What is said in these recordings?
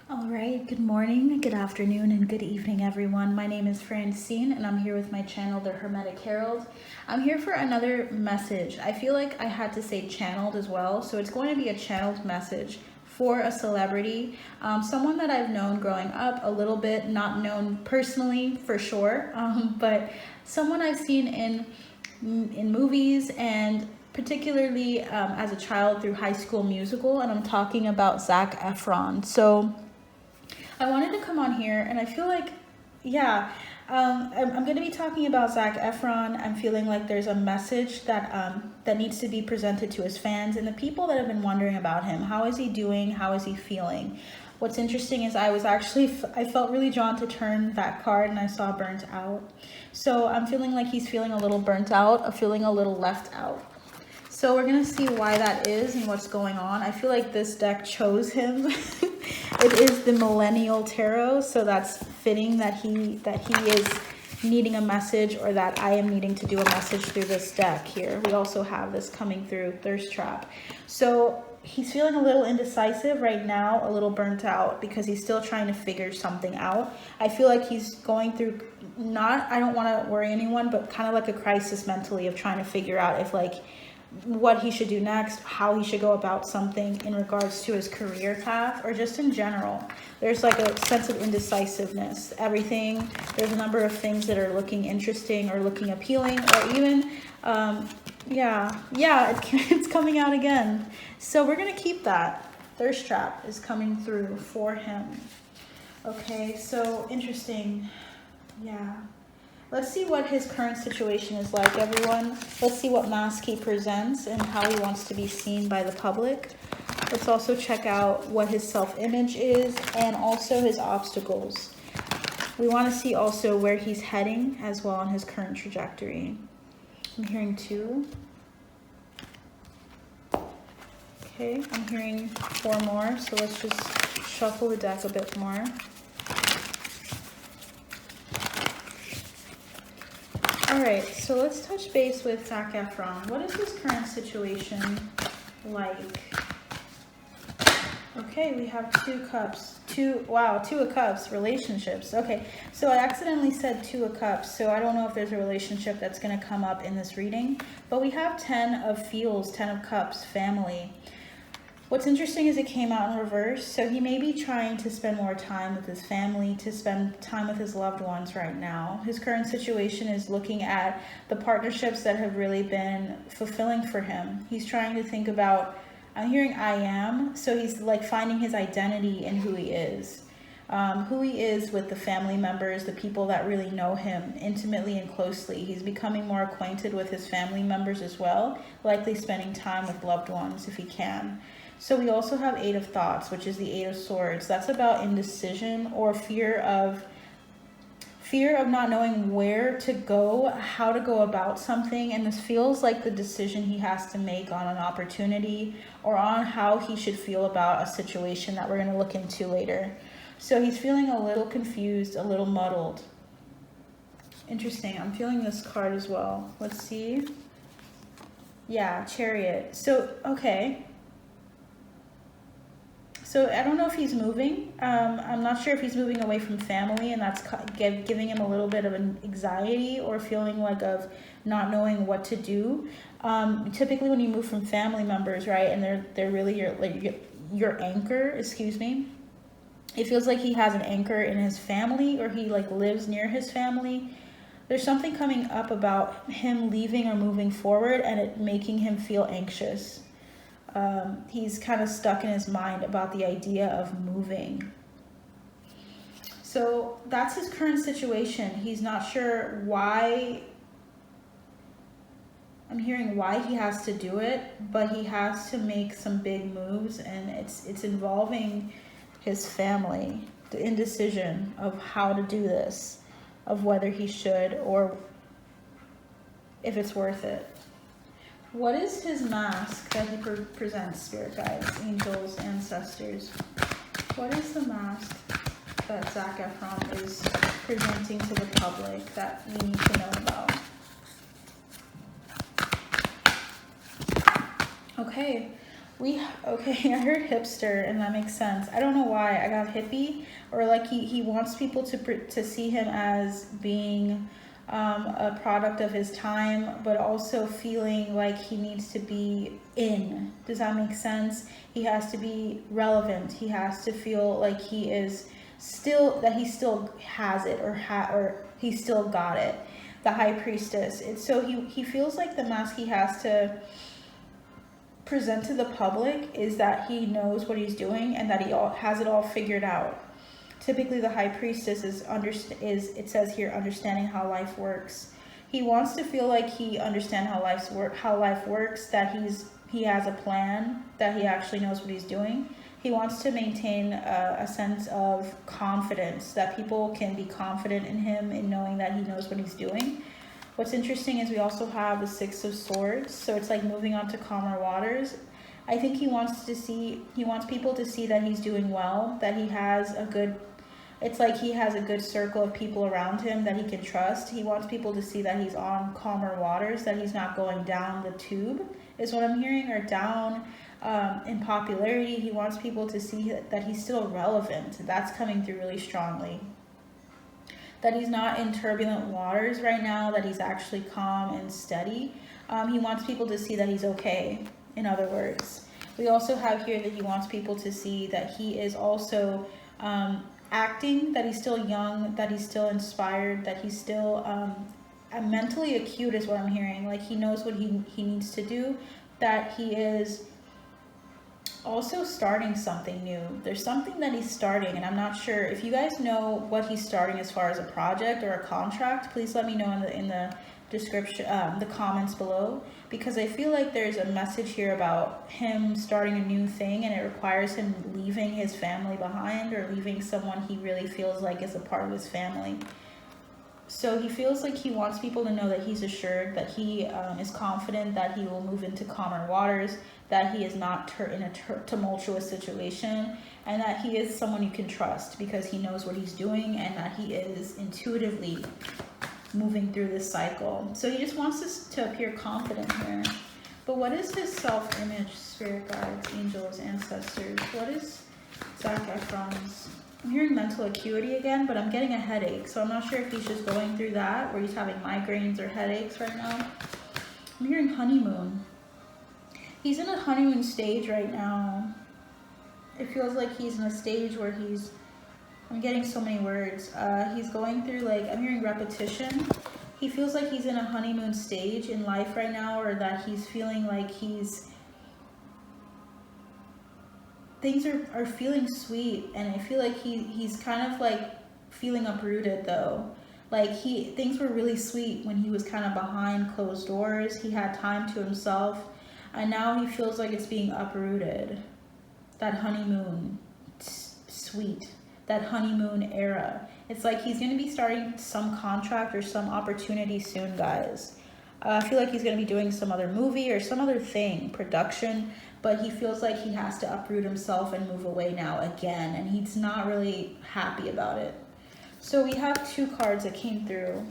All right, good morning, good afternoon, and good evening, everyone. My name is Francine, and I'm here with my channel, The Hermetic Herald. I'm here for another message. I feel like I had to say channeled as well, so it's going to be a channeled message for a celebrity, someone that I've known growing up a little bit, not known personally for sure, but someone I've seen in movies and particularly as a child through High School Musical, and I'm talking about Zac Efron. So I wanted to come on here, and I feel like, I'm going to be talking about Zac Efron. I'm feeling like there's a message that needs to be presented to his fans and the people that have been wondering about him. How is he doing? How is he feeling? What's interesting is I felt really drawn to turn that card, and I saw burnt out. So I'm feeling like he's feeling a little burnt out, feeling a little left out. So we're going to see why that is and what's going on. I feel like this deck chose him. It is the Millennial Tarot, so that's fitting that he is needing a message, or that I am needing to do a message through this deck here. We also have this coming through Thirst Trap. So he's feeling a little indecisive right now, a little burnt out, because he's still trying to figure something out. I feel like he's going through, I don't want to worry anyone, but kind of like a crisis mentally of trying to figure out if what he should do next, how he should go about something in regards to his career path, or just in general. There's like a sense of indecisiveness. There's a number of things that are looking interesting or looking appealing, or even, it's coming out again. So we're going to keep that. Thirst Trap is coming through for him. Okay, so interesting. Yeah. Let's see what his current situation is like, everyone. Let's see what mask he presents and how he wants to be seen by the public. Let's also check out what his self-image is and also his obstacles. We want to see also where he's heading as well on his current trajectory. I'm hearing 2. Okay, I'm hearing 4 more, so let's just shuffle the deck a bit more. All right, so let's touch base with Zac Efron. What is his current situation like? Okay, we have 2 cups. 2 of cups, relationships. Okay, so I accidentally said 2 of cups, so I don't know if there's a relationship that's going to come up in this reading. But we have 10 of feels, 10 of cups, family. What's interesting is it came out in reverse, so he may be trying to spend more time with his family, to spend time with his loved ones right now. His current situation is looking at the partnerships that have really been fulfilling for him. He's trying to think about, I'm hearing I am, so he's like finding his identity in who he is. Who he is with the family members, the people that really know him intimately and closely. He's becoming more acquainted with his family members as well, likely spending time with loved ones if he can. So we also have 8 of Thoughts, which is the 8 of Swords. That's about indecision or fear of not knowing where to go, how to go about something. And this feels like the decision he has to make on an opportunity or on how he should feel about a situation that we're going to look into later. So he's feeling a little confused, a little muddled. Interesting. I'm feeling this card as well. Let's see. Yeah, Chariot. So, okay. So I don't know if he's moving. I'm not sure if he's moving away from family, and that's giving him a little bit of an anxiety or feeling like of not knowing what to do. Typically when you move from family members, right, and they're really your anchor, it feels like he has an anchor in his family, or he lives near his family. There's something coming up about him leaving or moving forward, and it making him anxious. He's kind of stuck in his mind about the idea of moving. So that's his current situation. He's not sure why. I'm hearing why he has to do it, but he has to make some big moves, and it's involving his family, the indecision of how to do this, of whether he should or if it's worth it. What is his mask that he presents, spirit guides, angels, ancestors? What is the mask that Zac Efron is presenting to the public that we need to know about? Okay, Okay, I heard hipster, and that makes sense. I don't know why I got hippie, or like he wants people to see him as being a product of his time, but also feeling like he needs to be in. Does that make sense? He has to be relevant. He has to feel like he is still, that he still has it, or he still got it. The high priestess. It's so he feels like the mask he has to present to the public is that he knows what he's doing and that he has it all figured out. Typically, the high priestess is it says here, understanding how life works. He wants to feel like he understands how life works, that he has a plan, that he actually knows what he's doing. He wants to maintain a sense of confidence, that people can be confident in him, in knowing that he knows what he's doing. What's interesting is we also have the Six of Swords, so it's like moving on to calmer waters. I think he wants people to see that he's doing well, that he has a good, it's like he has a good circle of people around him that he can trust. He wants people to see that he's on calmer waters, that he's not going down the tube, is what I'm hearing, or down in popularity. He wants people to see that he's still relevant. That's coming through really strongly. That he's not in turbulent waters right now, that he's actually calm and steady. He wants people to see that he's okay, in other words. We also have here that he wants people to see that he is also acting, that he's still young, that he's still inspired, that he's still mentally acute is what I'm hearing. Like he knows what he needs to do, that he is also starting something new. There's something that he's starting, and I'm not sure if you guys know what he's starting as far as a project or a contract. Please let me know in the description, the comments below, because I feel like there's a message here about him starting a new thing, and it requires him leaving his family behind, or leaving someone he really feels like is a part of his family. So he feels like he wants people to know that he's assured, that he is confident, that he will move into calmer waters, that he is not in a tumultuous situation, and that he is someone you can trust because he knows what he's doing, and that he is intuitively moving through this cycle. So he just wants us to appear confident here. But what is his self-image, spirit guides, angels, ancestors? What is Zac Efron's? I'm hearing mental acuity again, but I'm getting a headache. So I'm not sure if he's just going through that, or he's having migraines or headaches right now. I'm hearing honeymoon. He's in a honeymoon stage right now. It feels like he's in a stage where I'm getting so many words. He's going through, like, I'm hearing repetition. He feels like he's in a honeymoon stage in life right now, or that he's feeling like things are feeling sweet, and I feel like he's kind of like feeling uprooted though. Like things were really sweet when he was kind of behind closed doors. He had time to himself, and now he feels like it's being uprooted. That honeymoon sweet, that honeymoon era. It's like he's going to be starting some contract or some opportunity soon, guys. I feel like he's going to be doing some other movie or some other thing, production, but he feels like he has to uproot himself and move away now again, and he's not really happy about it. So we have two cards that came through.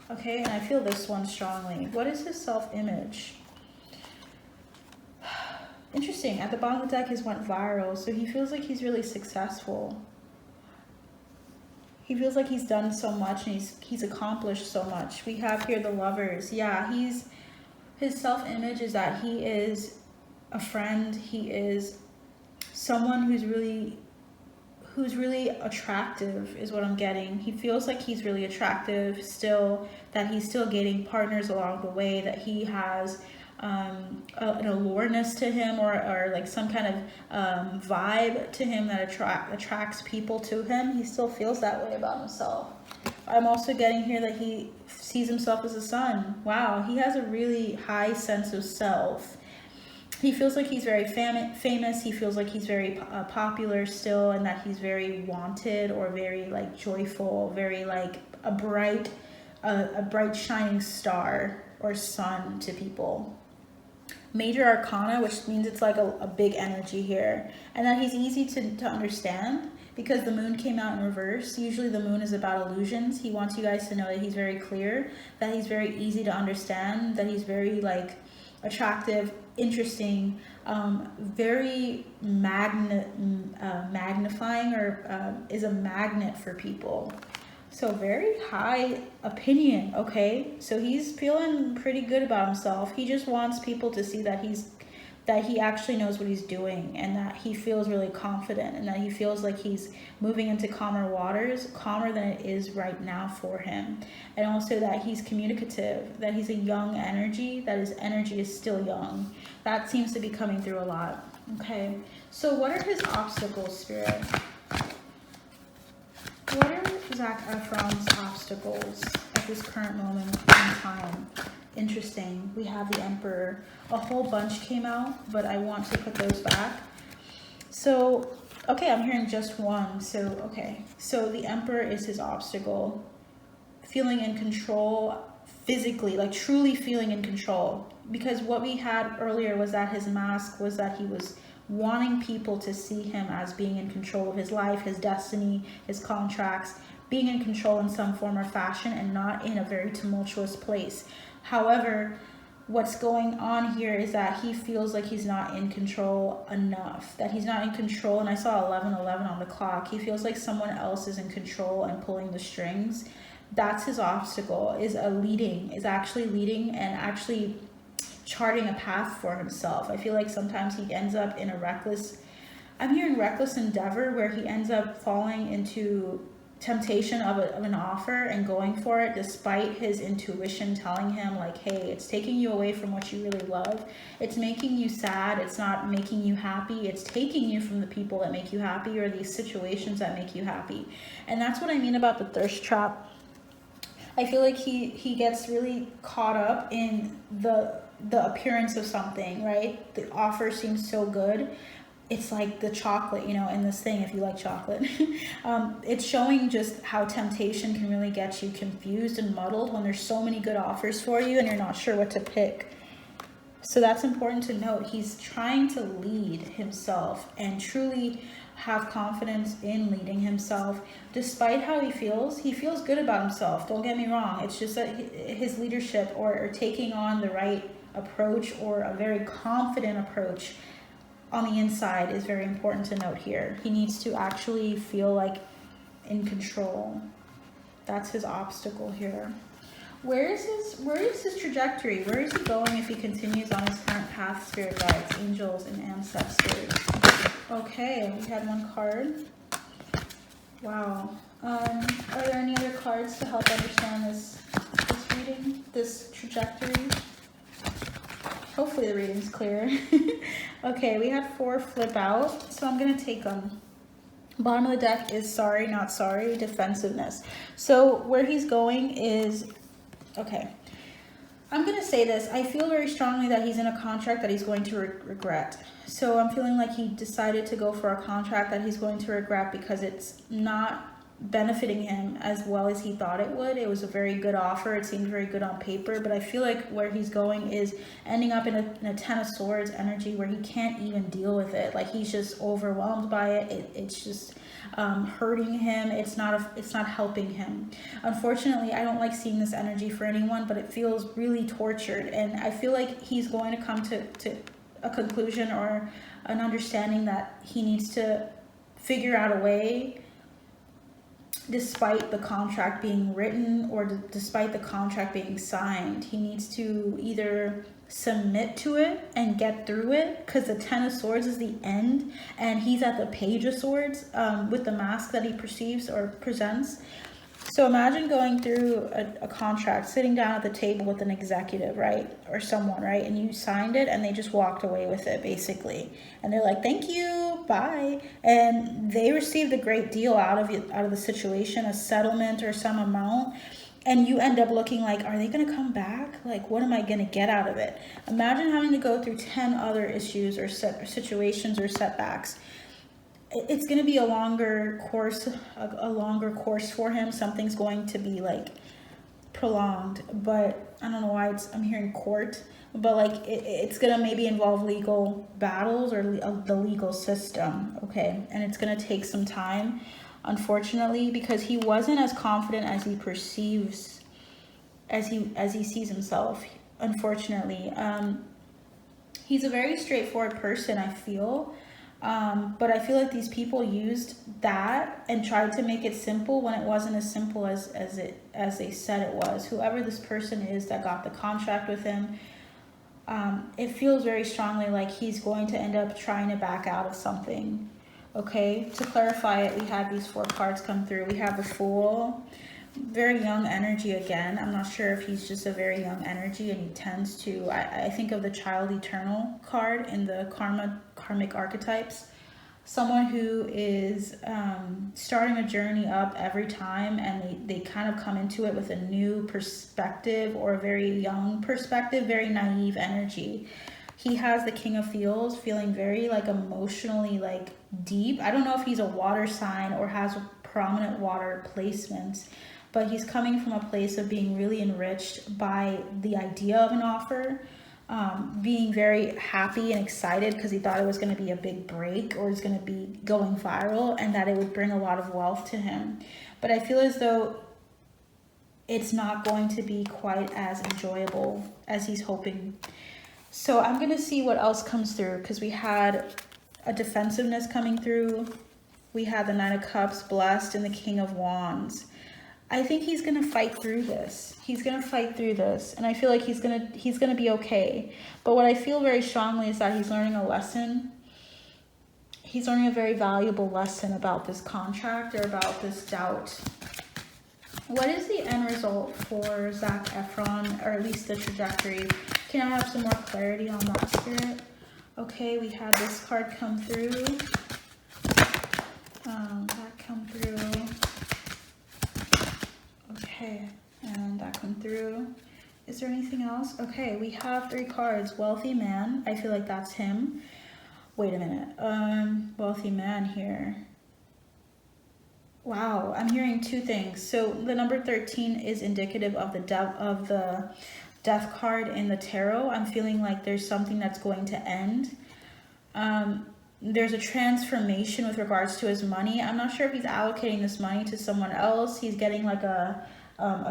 Okay, and I feel this one strongly. What is his self-image? Interesting. At the bottom of the deck, his went viral, so he feels like he's really successful. He feels like he's done so much, and he's accomplished so much. We have here the Lovers. Yeah, his self-image is that he is a friend. He is someone who's really attractive, is what I'm getting. He feels like he's really attractive still, that he's still getting partners along the way, that he has an allureness to him, or like some kind of vibe to him that attracts people to him. He still feels that way about himself. I'm also getting here that he sees himself as a son. Wow, he has a really high sense of self. He feels like he's very famous. He feels like he's very popular still, and that he's very wanted, or very like joyful, very like a bright shining star or sun to people. Major Arcana, which means it's like a big energy here, and that he's easy to understand because the moon came out in reverse. Usually the moon is about illusions. He wants you guys to know that he's very clear, that he's very easy to understand, that he's very like attractive interesting, very magnifying, or is a magnet for people. So very high opinion, okay? So he's feeling pretty good about himself. He just wants people to see that he actually knows what he's doing, and that he feels really confident, and that he feels like he's moving into calmer waters, calmer than it is right now for him. And also that he's communicative, that he's a young energy, that his energy is still young. That seems to be coming through a lot. Okay, so what are his obstacles, Spirit? What are Zac Efron's obstacles at this current moment in time? Interesting. We have the Emperor. A whole bunch came out, but I want to put those back. So, okay, I'm hearing just one. So, okay. So the Emperor is his obstacle. Feeling in control physically, like truly feeling in control. Because what we had earlier was that his mask was that he was wanting people to see him as being in control of his life, his destiny, his contracts, being in control in some form or fashion, and not in a very tumultuous place. However, what's going on here is that he feels like he's not in control enough, that he's not in control. And I saw 11:11 on the clock. He feels like someone else is in control and pulling the strings. That's his obstacle, is actually leading and actually charting a path for himself. I feel like sometimes he ends up in a I'm hearing reckless endeavor, where he ends up falling into temptation of an offer and going for it, despite his intuition telling him like, hey, it's taking you away from what you really love. It's making you sad. It's not making you happy. It's taking you from the people that make you happy, or these situations that make you happy. And that's what I mean about the thirst trap. I feel like he gets really caught up in the appearance of something, right? The offer seems so good. It's like the chocolate, you know, in this thing, if you like chocolate. It's showing just how temptation can really get you confused and muddled when there's so many good offers for you and you're not sure what to pick. So that's important to note. He's trying to lead himself and truly have confidence in leading himself. Despite how he feels good about himself. Don't get me wrong. It's just that his leadership or taking on the right approach, or a very confident approach on the inside, is very important to note here. He needs to actually feel like in control. That's his obstacle here. Where is his trajectory? Where is he going if he continues on his current path, spirit guides, angels, and ancestors? Okay, we had one card. Wow. Are there any other cards to help understand this reading, this trajectory? Hopefully the reading's clear. Okay, we had 4 flip out, so I'm going to take them. Bottom of the deck is sorry, not sorry, defensiveness. So where he's going is, okay, I'm going to say this. I feel very strongly that he's in a contract that he's going to regret. So I'm feeling like he decided to go for a contract that he's going to regret because it's not benefiting him as well as he thought it would. It was a very good offer. It seemed very good on paper, but I feel like where he's going is ending up in a 10 of Swords energy where he can't even deal with it. Like he's just overwhelmed by it. It's just hurting him. It's not helping him. Unfortunately, I don't like seeing this energy for anyone, but it feels really tortured, and I feel like he's going to come to a conclusion or an understanding that he needs to figure out a way, despite the contract being written or despite the contract being signed. He needs to either submit to it and get through it, because the 10 of Swords is the end and he's at the Page of Swords with the mask that he perceives or presents. So imagine going through a contract, sitting down at the table with an executive, right? Or someone, right? And you signed it and they just walked away with it, basically. And they're like, thank you, bye. And they received a great deal out of the situation, a settlement or some amount. And you end up looking like, are they going to come back? Like, what am I going to get out of it? Imagine having to go through 10 other issues or situations or setbacks. It's going to be a longer course for him. Something's going to be like prolonged, but I don't know why I'm hearing court, but like it's going to maybe involve legal battles or the legal system. Okay. And it's going to take some time, unfortunately, because he wasn't as confident as he perceives, as he sees himself. Unfortunately, He's a very straightforward person, I feel. But I feel like these people used that and tried to make it simple when it wasn't as simple as they said it was. Whoever this person is that got the contract with him, it feels very strongly like he's going to end up trying to back out of something. Okay, to clarify it, we have these 4 cards come through. We have the Fool, very young energy again. I'm not sure if he's just a very young energy, and he tends to, I think of the Child Eternal card in the karmic archetypes. Someone who is starting a journey up every time, and they kind of come into it with a new perspective or a very young perspective, very naive energy. He has the King of Feels, feeling very like emotionally like deep. I don't know if he's a water sign or has prominent water placements, but he's coming from a place of being really enriched by the idea of an offer, being very happy and excited because he thought it was going to be a big break or it's going to be going viral and that it would bring a lot of wealth to him. But I feel as though it's not going to be quite as enjoyable as he's hoping. So I'm going to see what else comes through, because we had a defensiveness coming through. We had the Nine of Cups, blessed, and the King of Wands. I think he's going to fight through this. He's going to fight through this. And I feel like he's going to be okay. But what I feel very strongly is that he's learning a lesson. He's learning a very valuable lesson about this contract or about this doubt. What is the end result for Zac Efron, or at least the trajectory? Can I have some more clarity on that, Spirit? Okay, we had this card come through. That come through. Okay, and that come through. Is there anything else? Okay, we have 3 cards. Wealthy man. I feel like that's him. Wait a minute. Wealthy man here. Wow, I'm hearing 2 things. So the number 13 is indicative of the death card in the tarot. I'm feeling like there's something that's going to end. There's a transformation with regards to his money. I'm not sure if he's allocating this money to someone else. He's getting like a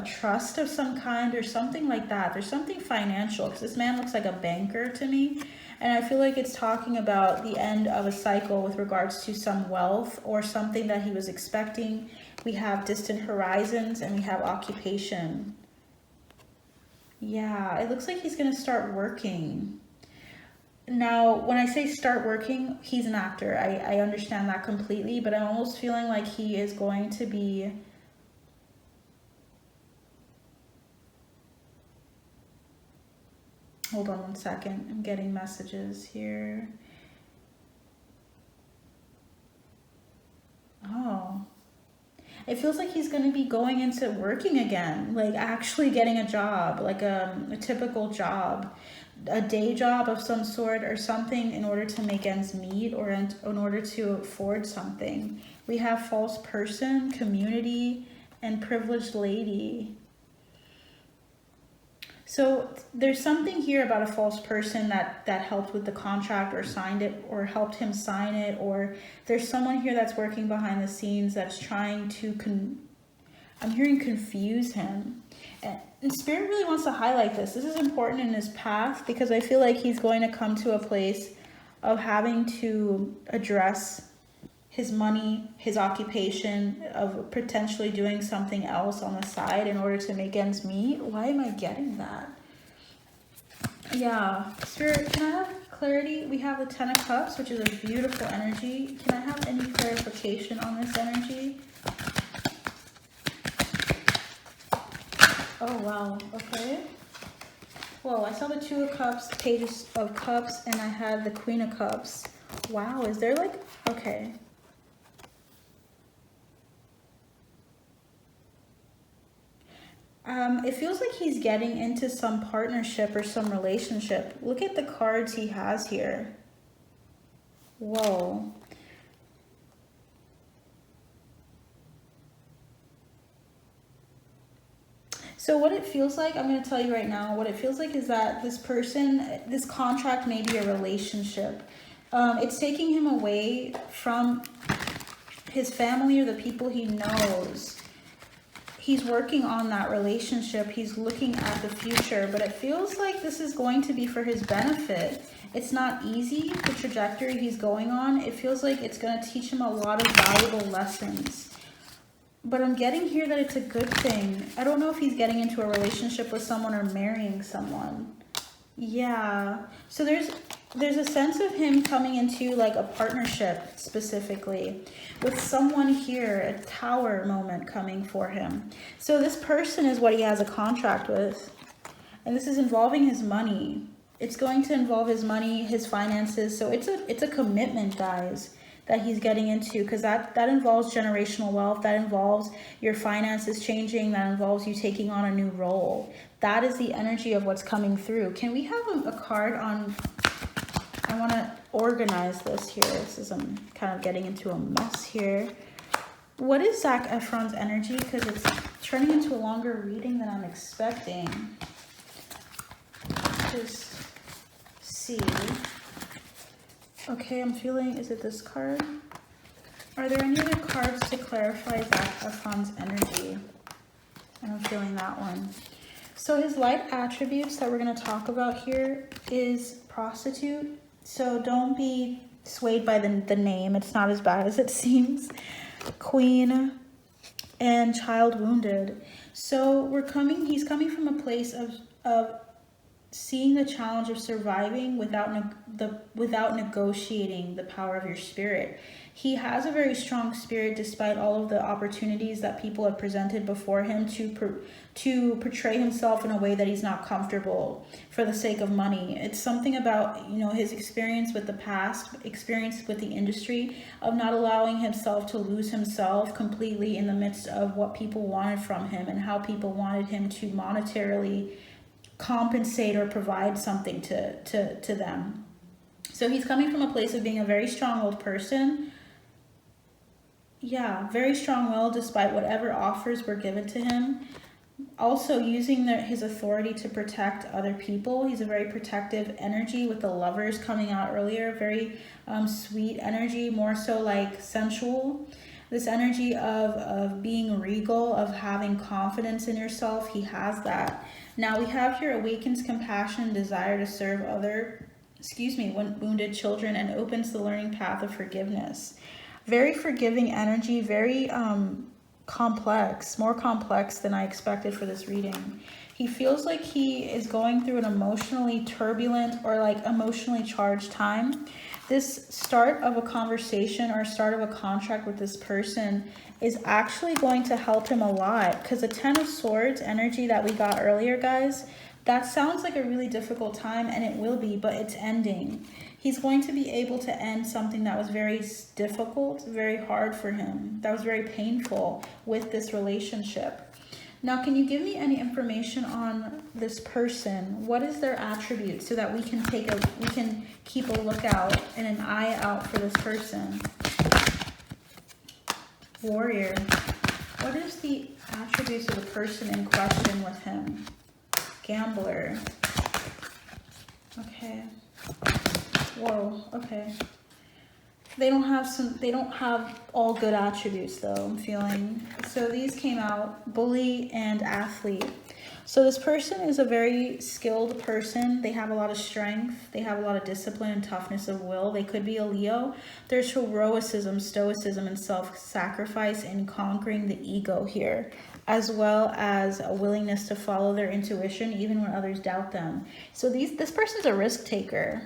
trust of some kind or something like that. There's something financial, because this man looks like a banker to me. And I feel like it's talking about the end of a cycle with regards to some wealth or something that he was expecting. We have distant horizons and we have occupation. Yeah, it looks like he's going to start working. Now, when I say start working, he's an actor. I understand that completely, but I'm almost feeling like he is going to be... Hold on one second. I'm getting messages here. Oh. It feels like he's going to be going into working again, like actually getting a job, like a typical job, a day job of some sort or something, in order to make ends meet or in order to afford something. We have false person, community, and privileged lady. So there's something here about a false person that helped with the contract or signed it or helped him sign it, or there's someone here that's working behind the scenes that's trying to, I'm hearing confuse him. And Spirit really wants to highlight this. This is important in his path, because I feel like he's going to come to a place of having to address his money, his occupation, of potentially doing something else on the side in order to make ends meet. Why am I getting that? Yeah, Spirit, can I have clarity? We have the Ten of Cups, which is a beautiful energy. Can I have any clarification on this energy? Oh, wow. Okay. Whoa, I saw the Two of Cups, Pages of Cups, and I had the Queen of Cups. Wow, is there like... Okay. It feels like he's getting into some partnership or some relationship. Look at the cards he has here. Whoa. So what it feels like, I'm going to tell you right now, what it feels like is that this person, this contract may be a relationship. It's taking him away from his family or the people he knows. he's working on that relationship. He's looking at the future, but it feels like this is going to be for his benefit. It's not easy, the trajectory he's going on. It feels like it's going to teach him a lot of valuable lessons. But I'm getting here that it's a good thing. I don't know if he's getting into a relationship with someone or marrying someone. Yeah. So there's a sense of him coming into like a partnership specifically with someone here, a tower moment coming for him. So this person is what he has a contract with. And this is involving his money. It's going to involve his money, his finances. So it's a commitment, guys, that he's getting into, because that involves generational wealth, that involves your finances changing, that involves you taking on a new role. That is the energy of what's coming through. Can we have a card on, I want to organize this here. I'm kind of getting into a mess here. What is Zac Efron's energy? Because it's turning into a longer reading than I'm expecting. Just see. Okay, I'm feeling, is it this card? Are there any other cards to clarify Zac Efron's energy? And I'm feeling that one. So his light attributes that we're going to talk about here is prostitute. So don't be swayed by the name. It's not as bad as it seems. Queen and child wounded. So he's coming from a place of seeing the challenge of surviving without negotiating the power of your spirit. He has a very strong spirit despite all of the opportunities that people have presented before him to portray himself in a way that he's not comfortable for the sake of money. It's something about, his experience with the past, experience with the industry, of not allowing himself to lose himself completely in the midst of what people wanted from him and how people wanted him to monetarily compensate or provide something to them. So he's coming from a place of being a very strong-willed person. Yeah, very strong-willed despite whatever offers were given to him. Also using his authority to protect other people. He's a very protective energy with the Lovers coming out earlier. Very sweet energy, more so like sensual. This energy of being regal, of having confidence in yourself. He has that. Now we have here awakens compassion and desire to serve wounded children, and opens the learning path of forgiveness. Very forgiving energy, very complex, more complex than I expected for this reading. He feels like he is going through an emotionally turbulent or like emotionally charged time. This start of a conversation or start of a contract with this person is actually going to help him a lot, because the Ten of Swords energy that we got earlier, guys, that sounds like a really difficult time, and it will be, but it's ending. He's going to be able to end something that was very difficult, very hard for him, that was very painful with this relationship. Now, can you give me any information on this person? What is their attributes so that we can keep a lookout and an eye out for this person? Warrior. What is the attributes of the person in question with him? Gambler. Okay. Whoa, okay. They don't have all good attributes though, I'm feeling. So these came out, bully and athlete. So this person is a very skilled person. They have a lot of strength. They have a lot of discipline and toughness of will. They could be a Leo. There's heroicism, stoicism, and self-sacrifice in conquering the ego here, as well as a willingness to follow their intuition even when others doubt them. So this person's a risk taker.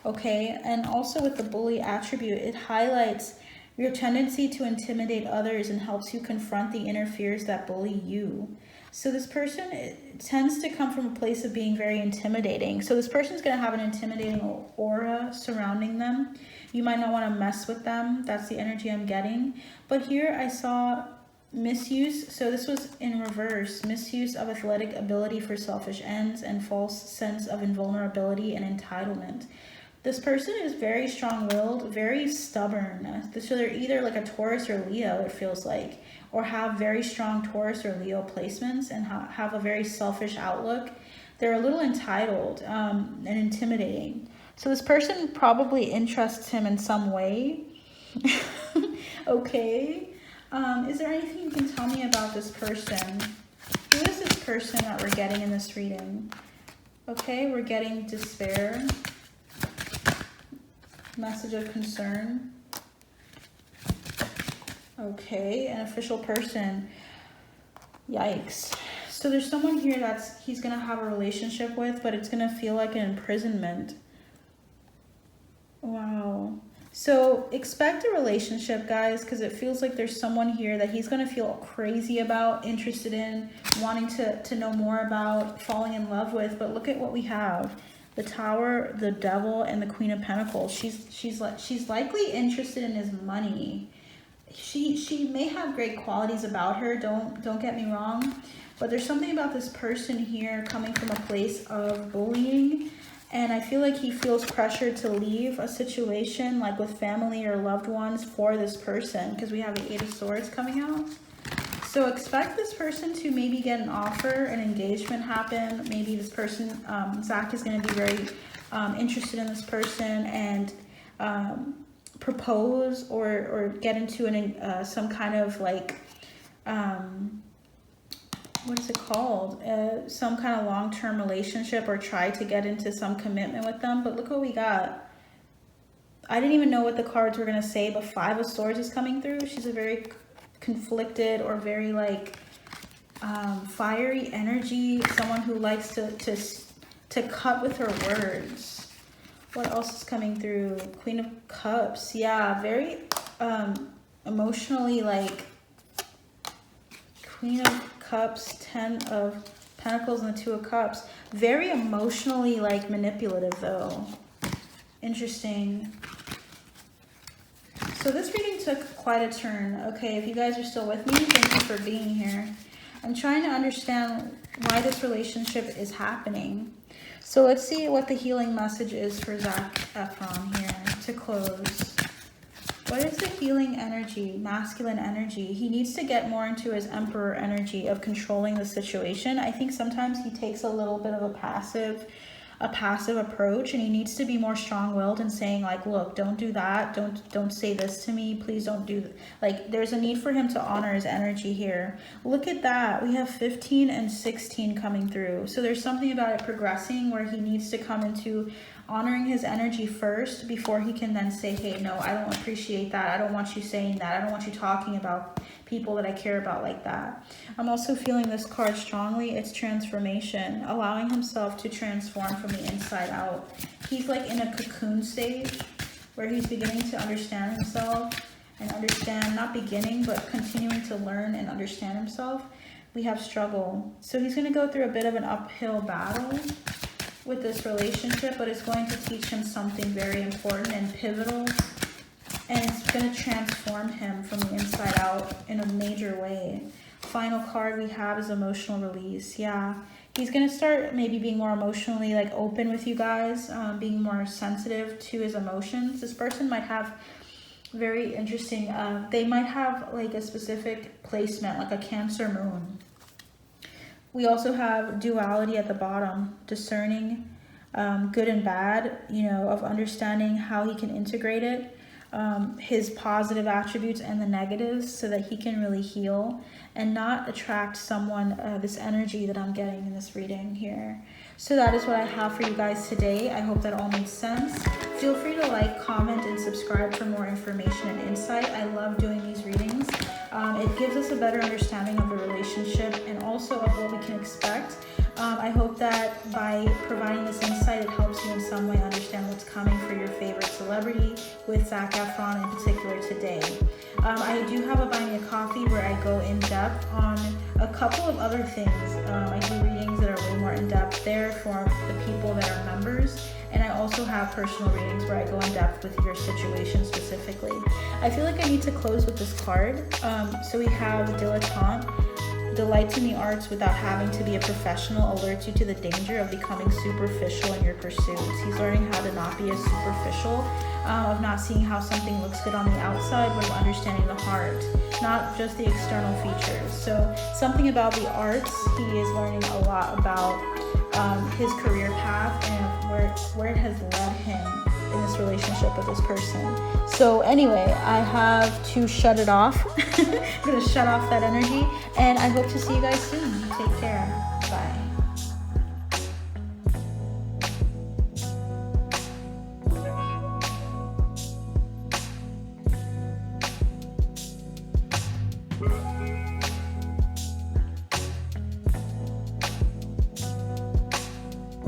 Okay, and also with the bully attribute, it highlights your tendency to intimidate others and helps you confront the inner fears that bully you. So this person tends to come from a place of being very intimidating. So this person's going to have an intimidating aura surrounding them. You might not want to mess with them. That's the energy I'm getting. But here I saw misuse. So this was in reverse. Misuse of athletic ability for selfish ends and false sense of invulnerability and entitlement. This person is very strong-willed, very stubborn. So they're either like a Taurus or Leo, it feels like, or have very strong Taurus or Leo placements and have a very selfish outlook. They're a little entitled and intimidating. So this person probably interests him in some way. Okay. Is there anything you can tell me about this person? Who is this person that we're getting in this reading? Okay, we're getting despair. Message of concern. Okay, an official person. Yikes. So there's someone here that's he's going to have a relationship with, but it's going to feel like an imprisonment. Wow. So expect a relationship, guys, because it feels like there's someone here that he's going to feel crazy about, interested in, wanting to know more about, falling in love with. But look at what we have. The Tower, the Devil, and the Queen of Pentacles. She's likely interested in his money. She may have great qualities about her, don't get me wrong, but there's something about this person here coming from a place of bullying, and I feel like he feels pressured to leave a situation like with family or loved ones for this person, because we have the Eight of Swords coming out. So expect this person to maybe get an offer, an engagement happen. Maybe this person, Zac is going to be very interested in this person and propose or get into some kind of like what is it called, some kind of long-term relationship, or try to get into some commitment with them. But look what we got. I didn't even know what the cards were going to say, but Five of Swords is coming through. She's a very conflicted or very like fiery energy, someone who likes to cut with her words. What else is coming through? Queen of Cups. Yeah, very emotionally like Queen of Cups, Ten of Pentacles, and the Two of Cups. Very emotionally like manipulative though. Interesting. So this reading took quite a turn. Okay, if you guys are still with me, thank you for being here. I'm trying to understand why this relationship is happening. So let's see what the healing message is for Zac Efron here to close. What is the healing energy, masculine energy? He needs to get more into his Emperor energy of controlling the situation. I think sometimes he takes a little bit of a passive approach, and he needs to be more strong-willed and saying like, look, don't do that, don't say this to me, please don't do that. Like, there's a need for him to honor his energy here. Look at that, we have 15 and 16 coming through. So there's something about it progressing where he needs to come into honoring his energy first before he can then say, hey, no, I don't appreciate that, I don't want you saying that, I don't want you talking about people that I care about like that. I'm also feeling this card strongly. It's transformation, allowing himself to transform from the inside out. He's like in a cocoon stage where he's beginning to understand himself and understand, not beginning, but continuing to learn and understand himself. We have struggle. So he's going to go through a bit of an uphill battle with this relationship, but it's going to teach him something very important and pivotal. And it's going to transform him from the inside out in a major way. Final card we have is emotional release. Yeah, he's going to start maybe being more emotionally like open with you guys, being more sensitive to his emotions. This person might have very interesting, they might have like a specific placement, like a Cancer moon. We also have duality at the bottom, discerning good and bad, you know, of understanding how he can integrate it. His positive attributes and the negatives, so that he can really heal and not attract someone, this energy that I'm getting in this reading here. So that is what I have for you guys today. I hope that all makes sense. Feel free to like, comment, and subscribe for more information and insight. I love doing these readings. It gives us a better understanding of the relationship and also of what we can expect. I hope that by providing this insight, it helps you in some way understand what's coming for your favorite celebrity, with Zac Efron in particular today. I do have a Buy Me a Coffee where I go in depth on a couple of other things. I do readings that are way more in depth there for the people that are members. And I also have personal readings where I go in depth with your situation specifically. I feel like I need to close with this card. So we have Dilettante. Delights in the arts without having to be a professional, alerts you to the danger of becoming superficial in your pursuits. He's learning how to not be as superficial, of not seeing how something looks good on the outside, but of understanding the heart, not just the external features. So something about the arts, he is learning a lot about his career path and where it has led him. in this relationship with this person. So anyway, I have to shut it off. I'm gonna shut off that energy, and I hope to see you guys soon. Take care.